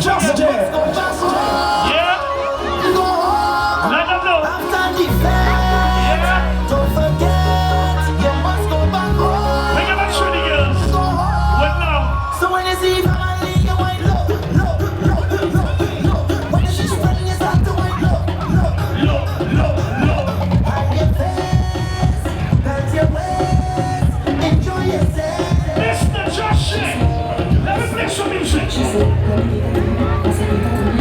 Just J. Yeah. Let them know. Yeah. Don't forget, you must go back home. Bring them back through the girls. What now? So when you see family, you wait low. When you see friend, you start to wait low. Hide your face, hurt your waist, enjoy yourself. Mr. Josh, let me play some music.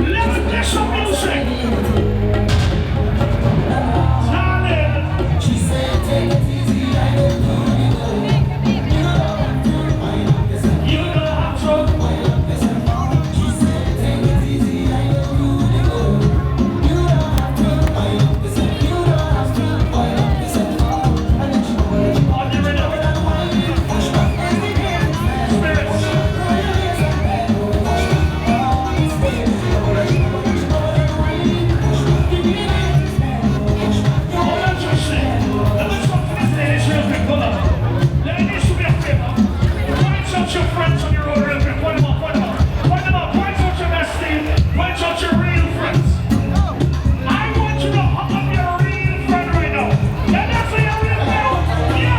Let me play some music. Darling. She said, take it easy, I don't know. You know how to. She said, take it easy, I don't know. You don't have to, you don't have to, On the rhythm. Spirits. Hold on, Josh. Let me talk to this ladies real quick. Hold on. Ladies, do me a favor. Point out your friends on your road real quick. Point them up. Point out your bestie. Point out your real friends. I want you to hook up your real friend right now. Yeah, that's your real friend. Yo.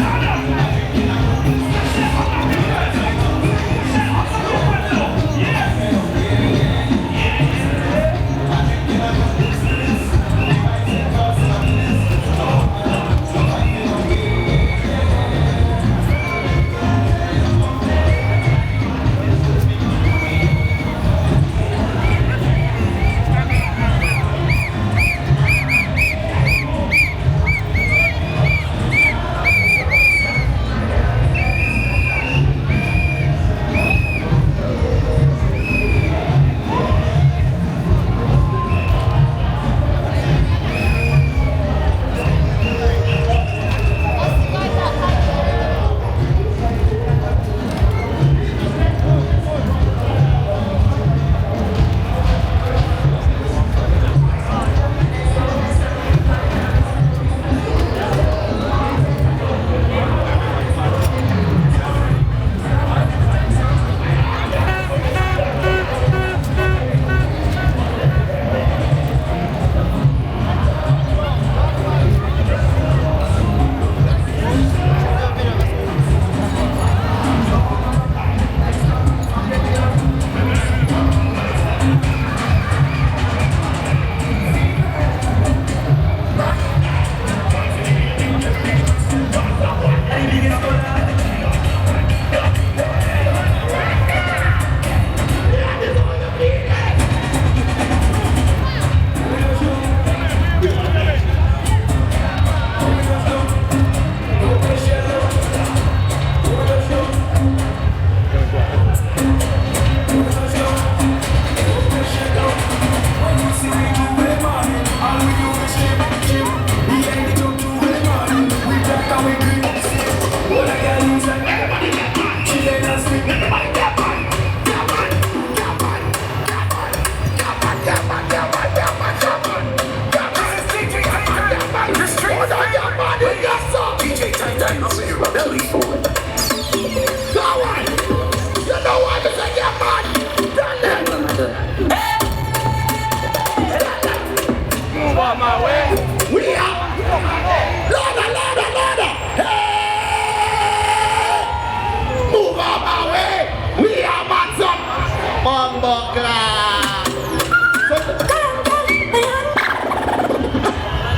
Shut up. Say, hook up your friends. Say, hook up your friends now. Yeah.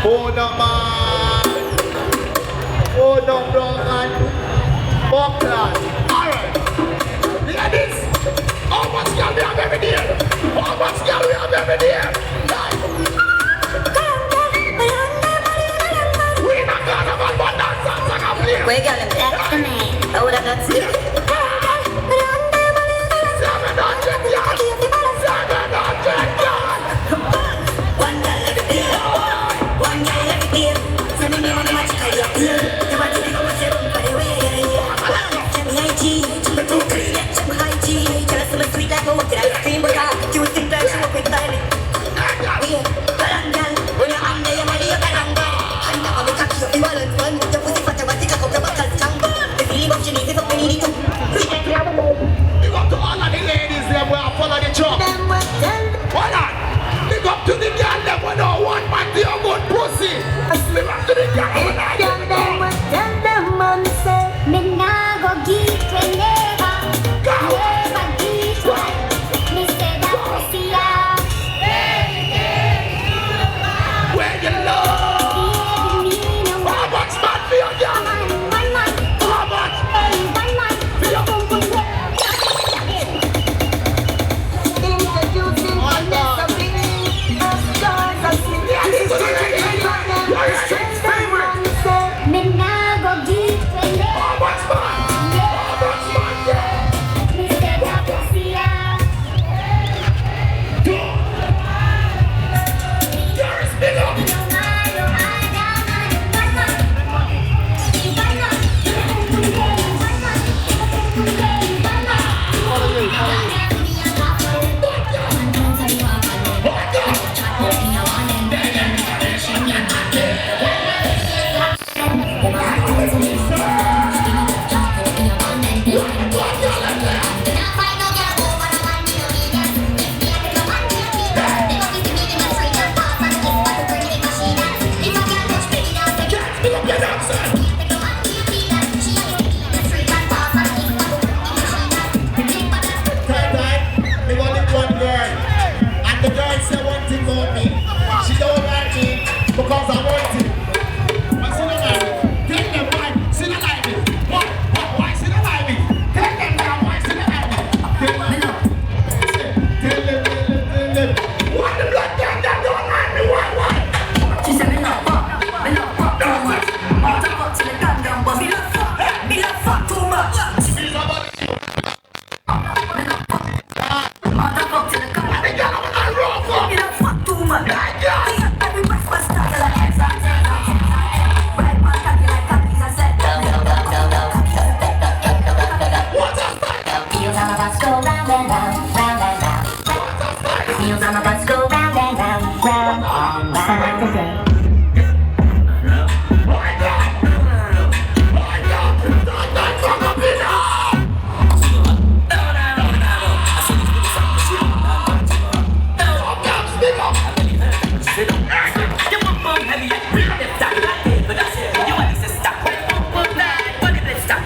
Hold on, man. Hold on, broken. Buckland. Alright. Ladies, how much girl we have every day? How much girl we have every day? We in a carnival, but that's not a play. Where girl, that's the man. I would have done it. 700 yards. 700 yards. One girl every day. One girl every day. Send me name on the magic I love you. The one thing I'm saying, by the way, check me IG, check me 2-3, check me IG. Tell us some sweet like a walk, I cream, but you would think that you were quick styling. Yeah, Kalangal, when you're under your money, you're Kalangal. I'm not going to catch you, you balance one. Your pussy fat, you want to take a couple of buckles, jungle. The feeling of you need is up, we need it to.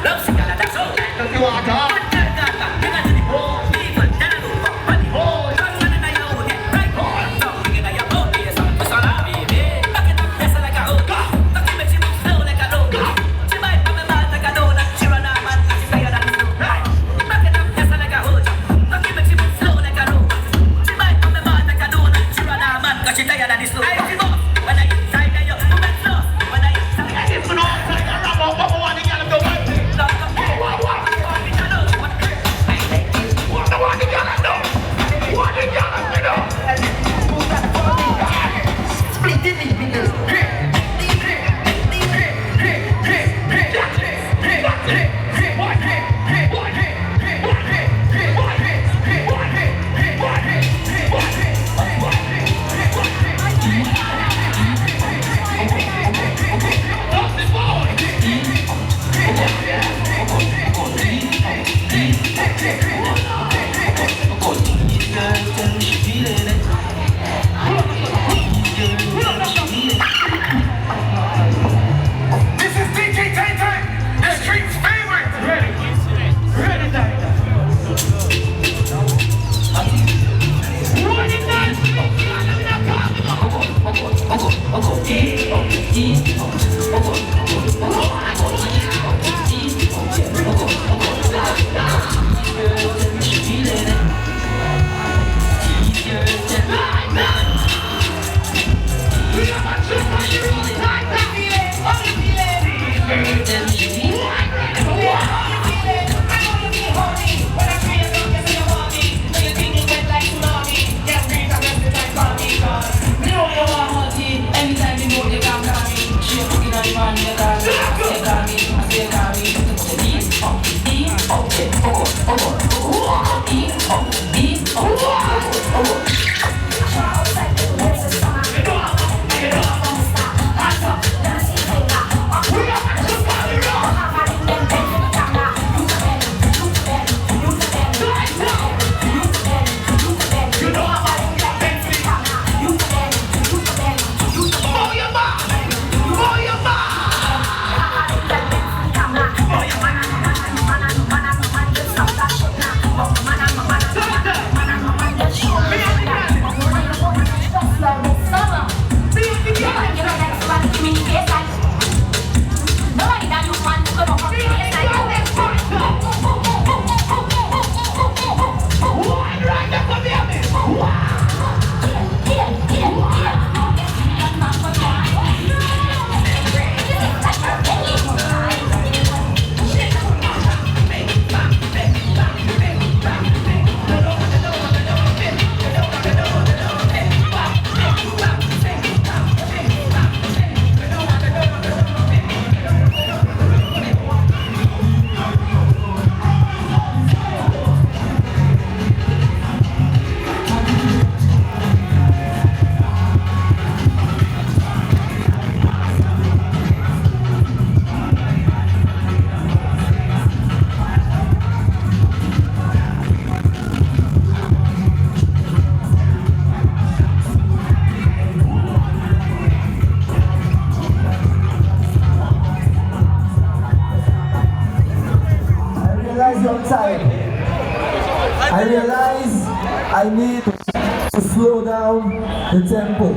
You want to? I realize I need to slow down the tempo.